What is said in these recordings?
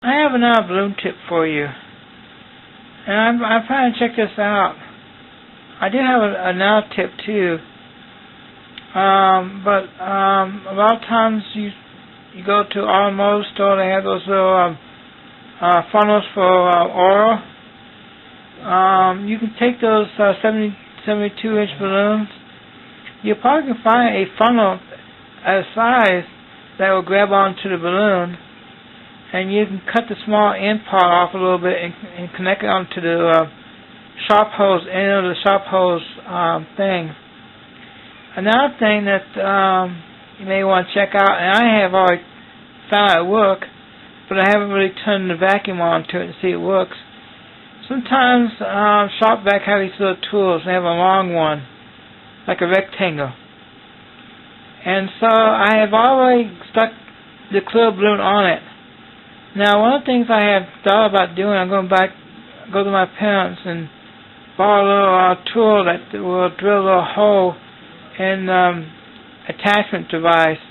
I have another balloon tip for you, and I'm trying to check this out. I do have another tip too, but a lot of times you go to automotive store, they have those little funnels for oil. You can take those 72-inch balloons. You probably can find a funnel at a size that will grab onto the balloon, and you can cut the small end part off a little bit and connect it onto the sharp hose, end of the sharp hose thing. Another thing that you may want to check out, and I have already found it work, but I haven't really turned the vacuum on to it to see it works. Sometimes shop vac have these little tools. They have a long one, like a rectangle. And so I have already stuck the clear balloon on it. Now, one of the things I have thought about doing, I'm going to go to my parents and borrow a little tool that will drill a little hole in attachment device,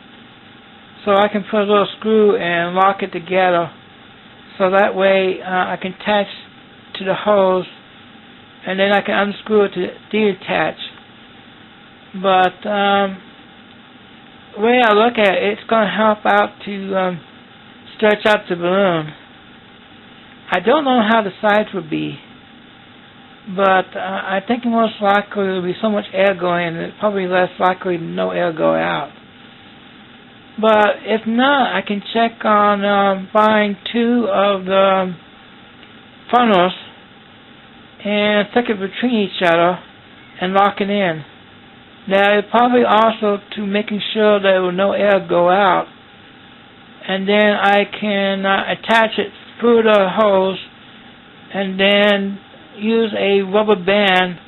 so I can put a little screw and lock it together, so that way I can attach to the hose, and then I can unscrew it to detach. But the way I look at it, it's going to help out to stretch out the balloon. I don't know how the size would be, but I think most likely there will be so much air going in, it's probably less likely no air go out. But if not, I can check on buying 2 of the funnels and stick it between each other and lock it in. Now, it probably also to making sure there will no air go out, and then I can attach it through the hose and then use a rubber band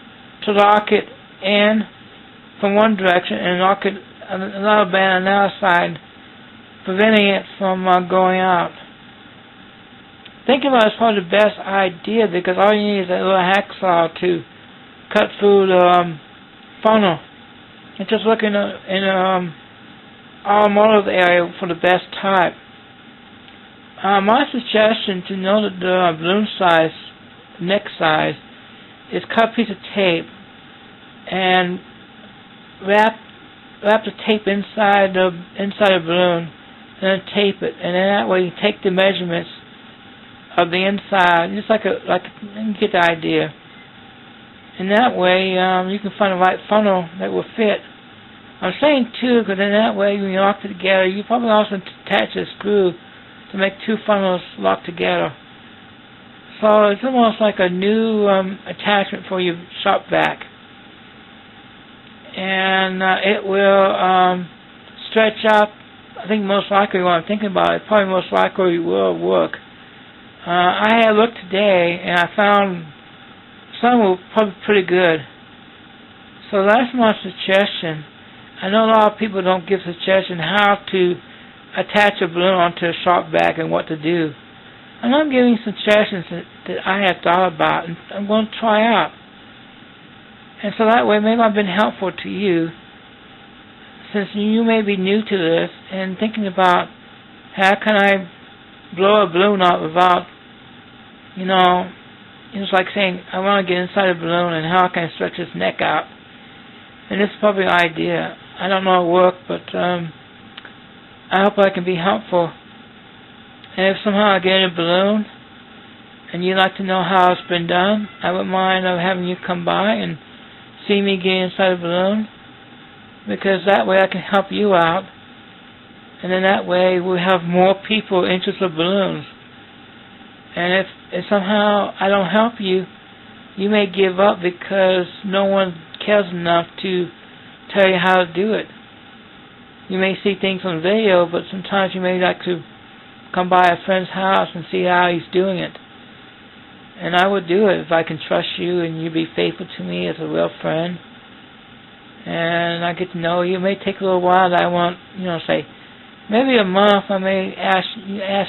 to lock it in from one direction and lock it another band on the other side, preventing it from going out. Thinking about it is probably the best idea, because all you need is a little hacksaw to cut through the funnel. And just look in the automotive area for the best type. My suggestion to know that the balloon size, neck size, is cut a piece of tape and wrap the tape inside the balloon, and then tape it, and then that way you take the measurements of the inside, just like you get the idea. And that way you can find the right funnel that will fit. I'm saying 2 because then that way when you lock it together, you probably also attach a screw to make 2 funnels lock together. So it's almost like a new attachment for your shop vac. And it will stretch out. I think most likely, when I'm thinking about it, probably most likely will work. I had looked today and I found some were probably pretty good. So that's my suggestion. I know a lot of people don't give suggestions how to attach a balloon onto a shop vac and what to do. And I'm giving suggestions that I have thought about and I'm going to try out. And so that way maybe I've been helpful to you, since you may be new to this and thinking about how can I blow a balloon up without, it's like saying I want to get inside a balloon and how can I stretch its neck out. And this is probably an idea. I don't know it will work, but I hope I can be helpful. And if somehow I get in a balloon and you'd like to know how it's been done, I wouldn't mind having you come by and see me get inside a balloon, because that way I can help you out, and then that way we'll have more people interested in balloons. And if somehow I don't help you, you may give up because no one cares enough to tell you how to do it. You may see things on video, but sometimes you may like to come by a friend's house and see how he's doing it. And I would do it if I can trust you and you be faithful to me as a real friend. And I get to know you. It may take a little while that I want, say, maybe a month I may ask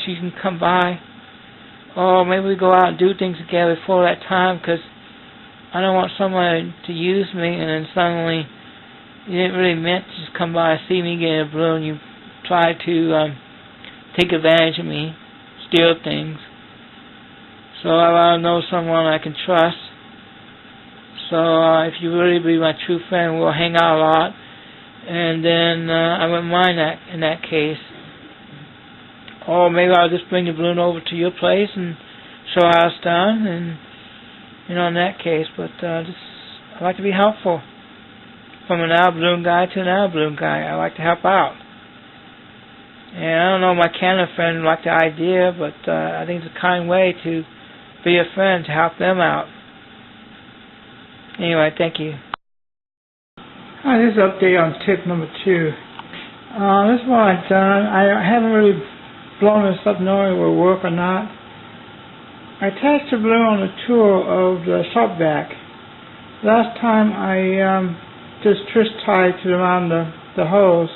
you can come by. Or maybe we go out and do things together before that time, because I don't want someone to use me and then suddenly you didn't really meant to just come by and see me get in a balloon. You try to take advantage of me. steal things. So I want to know someone I can trust. So if you really be my true friend, we'll hang out a lot. And then I wouldn't mind that in that case. Or maybe I'll just bring the balloon over to your place and show how it's done, and in that case. But I like to be helpful. From an hour balloon guy to an hour balloon guy, I like to help out. And I don't know, my Canada friend liked the idea, but I think it's a kind way to be a friend, to help them out. Anyway, thank you. Hi, this is an update on tip number 2. This is what I've done. I haven't really blown this up knowing it will work or not. I attached the balloon on the tool of the shop vac. Last time I just twist tied it around the hose.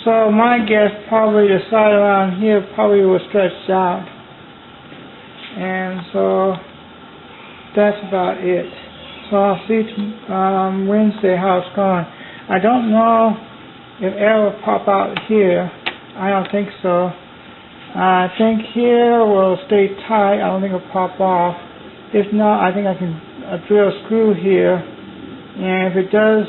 So my guess, probably the side around here probably was stretched out. And so that's about it. So I'll see Wednesday how it's going. I don't know if air will pop out here. I don't think so. I think here will stay tight. I don't think it'll pop off. If not, I think I can drill a screw here. And if it does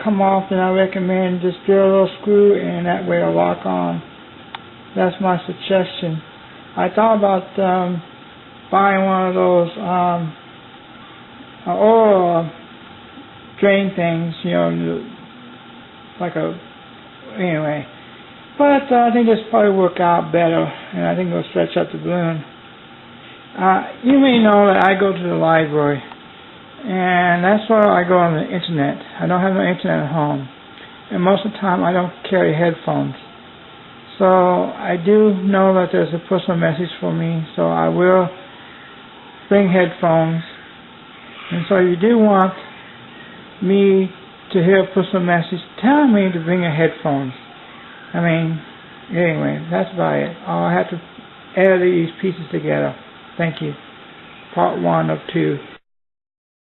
come off, then I recommend just drill a little screw and that way it'll lock on. That's my suggestion. I thought about buying one of those oil drain things, anyway. But I think this probably work out better, and I think it'll stretch out the balloon. You may know that I go to the library, and that's where I go on the internet. I don't have no internet at home, and most of the time I don't carry headphones. So I do know that there's a personal message for me, so I will bring headphones. And so you do want me to hear a personal message, tell me to bring your headphones. Anyway, that's about it. I'll have to add these pieces together. Thank you. Part 1 of 2.